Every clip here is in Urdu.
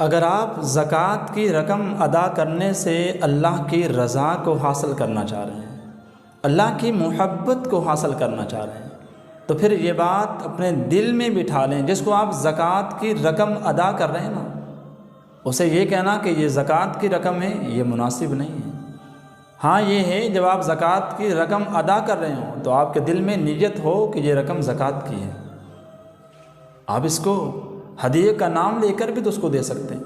اگر آپ زکوٰۃ کی رقم ادا کرنے سے اللہ کی رضا کو حاصل کرنا چاہ رہے ہیں، اللہ کی محبت کو حاصل کرنا چاہ رہے ہیں، تو پھر یہ بات اپنے دل میں بٹھا لیں، جس کو آپ زکوٰۃ کی رقم ادا کر رہے ہیں نا، اسے یہ کہنا کہ یہ زکوٰۃ کی رقم ہے، یہ مناسب نہیں ہے۔ ہاں یہ ہے جب آپ زکوٰۃ کی رقم ادا کر رہے ہوں تو آپ کے دل میں نیت ہو کہ یہ رقم زکوٰۃ کی ہے، آپ اس کو ہدیے کا نام لے کر بھی تو اس کو دے سکتے ہیں۔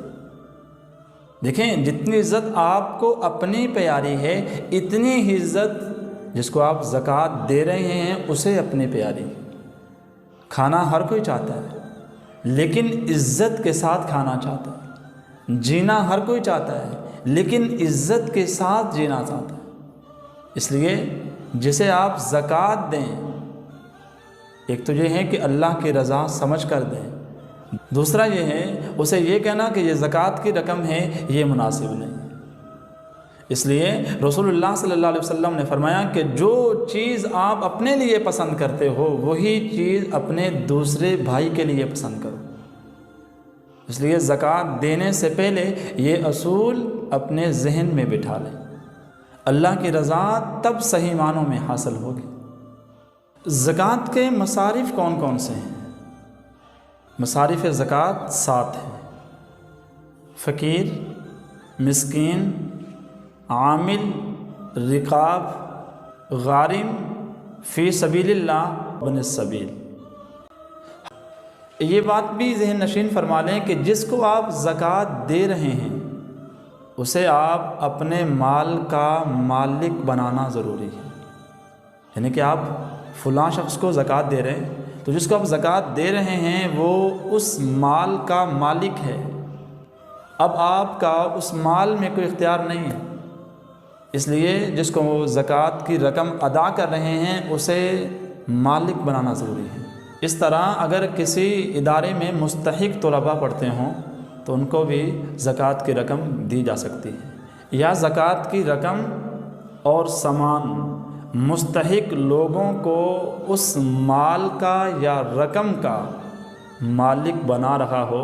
دیکھیں جتنی عزت آپ کو اپنی پیاری ہے، اتنی ہی عزت جس کو آپ زکوٰۃ دے رہے ہیں اسے اپنی پیاری ہے۔ کھانا ہر کوئی چاہتا ہے، لیکن عزت کے ساتھ کھانا چاہتا ہے۔ جینا ہر کوئی چاہتا ہے، لیکن عزت کے ساتھ جینا چاہتا ہے۔ اس لیے جسے آپ زکوٰۃ دیں، ایک تو یہ ہے کہ اللہ کی رضا سمجھ کر دیں، دوسرا یہ ہے اسے یہ کہنا کہ یہ زکوٰۃ کی رقم ہے، یہ مناسب نہیں۔ اس لیے رسول اللہ صلی اللہ علیہ وسلم نے فرمایا کہ جو چیز آپ اپنے لیے پسند کرتے ہو وہی چیز اپنے دوسرے بھائی کے لیے پسند کرو۔ اس لیے زکوٰۃ دینے سے پہلے یہ اصول اپنے ذہن میں بٹھا لیں، اللہ کی رضا تب صحیح معنوں میں حاصل ہوگی۔ زکوٰۃ کے مصارف کون کون سے ہیں؟ مصارف زکوٰۃ 7 ہیں: فقیر، مسکین، عامل، رقاب، غارم، فی سبیل اللہ، ابن السبیل۔ یہ بات بھی ذہن نشین فرما لیں کہ جس کو آپ زکوٰۃ دے رہے ہیں اسے آپ اپنے مال کا مالک بنانا ضروری ہے۔ یعنی کہ آپ فلاں شخص کو زکوٰۃ دے رہے ہیں تو جس کو آپ زکوٰۃ دے رہے ہیں وہ اس مال کا مالک ہے۔ اب آپ کا اس مال میں کوئی اختیار نہیں ہے، اس لیے جس کو زکوٰۃ کی رقم ادا کر رہے ہیں اسے مالک بنانا ضروری ہے۔ اس طرح اگر کسی ادارے میں مستحق طلباء پڑھتے ہوں تو ان کو بھی زکوٰۃ کی رقم دی جا سکتی ہے، یا زکوٰۃ کی رقم اور سامان مستحق لوگوں کو اس مال کا یا رقم کا مالک بنا رہا ہو،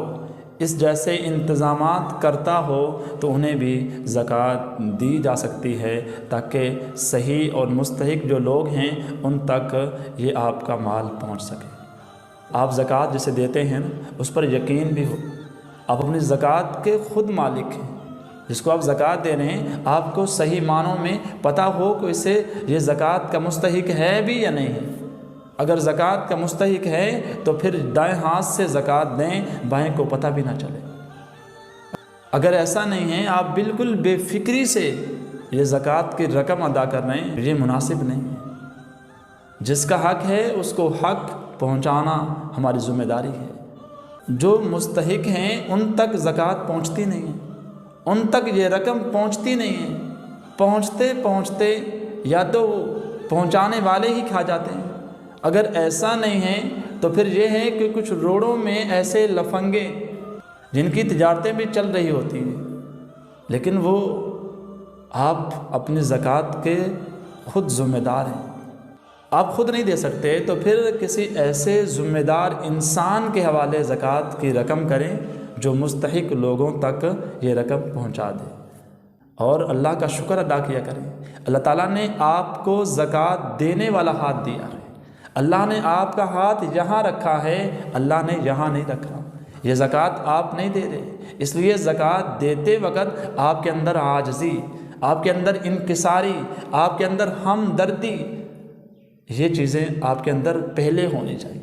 اس جیسے انتظامات کرتا ہو تو انہیں بھی زکوٰۃ دی جا سکتی ہے، تاکہ صحیح اور مستحق جو لوگ ہیں ان تک یہ آپ کا مال پہنچ سکے۔ آپ زکوٰۃ جسے دیتے ہیں اس پر یقین بھی ہو، آپ اپنی زکوٰۃ کے خود مالک ہیں۔ جس کو آپ زکوٰۃ دے رہے ہیں آپ کو صحیح معنوں میں پتہ ہو کہ اسے یہ زکوٰۃ کا مستحق ہے بھی یا نہیں ہے۔ اگر زکوٰۃ کا مستحق ہے تو پھر دائیں ہاتھ سے زکوٰۃ دیں، بائیں کو پتہ بھی نہ چلے۔ اگر ایسا نہیں ہے، آپ بالکل بے فکری سے یہ زکوٰۃ کی رقم ادا کر رہے ہیں، یہ مناسب نہیں ہے۔ جس کا حق ہے اس کو حق پہنچانا ہماری ذمہ داری ہے۔ جو مستحق ہیں ان تک زکوٰۃ پہنچتی نہیں ہے، ان تک یہ رقم پہنچتی نہیں ہے۔ پہنچتے یا تو پہنچانے والے ہی کھا جاتے ہیں۔ اگر ایسا نہیں ہے تو پھر یہ ہے کہ کچھ روڈوں میں ایسے لفنگے جن کی تجارتیں بھی چل رہی ہوتی ہیں، لیکن وہ آپ اپنی زکوٰۃ کے خود ذمہ دار ہیں، آپ خود نہیں دے سکتے، تو پھر کسی ایسے ذمہ دار انسان کے حوالے زکوٰۃ کی رقم کریں جو مستحق لوگوں تک یہ رقم پہنچا دے، اور اللہ کا شکر ادا کیا کریں۔ اللہ تعالیٰ نے آپ کو زکوٰۃ دینے والا ہاتھ دیا ہے، اللہ نے آپ کا ہاتھ یہاں رکھا ہے، اللہ نے یہاں نہیں رکھا۔ یہ زکوٰۃ آپ نہیں دے رہے، اس لیے زکوٰۃ دیتے وقت آپ کے اندر عاجزی، آپ کے اندر انکساری، آپ کے اندر ہمدردی، یہ چیزیں آپ کے اندر پہلے ہونی چاہیے۔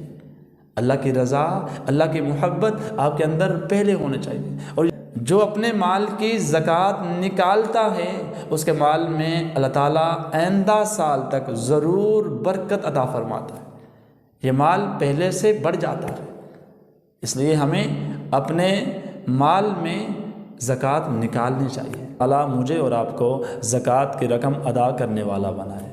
اللہ کی رضا، اللہ کی محبت آپ کے اندر پہلے ہونے چاہیے۔ اور جو اپنے مال کی زکوٰۃ نکالتا ہے اس کے مال میں اللہ تعالیٰ آئندہ سال تک ضرور برکت عطا فرماتا ہے، یہ مال پہلے سے بڑھ جاتا ہے۔ اس لیے ہمیں اپنے مال میں زکوٰۃ نکالنی چاہیے۔ اللہ مجھے اور آپ کو زکوٰۃ کی رقم ادا کرنے والا بنائے۔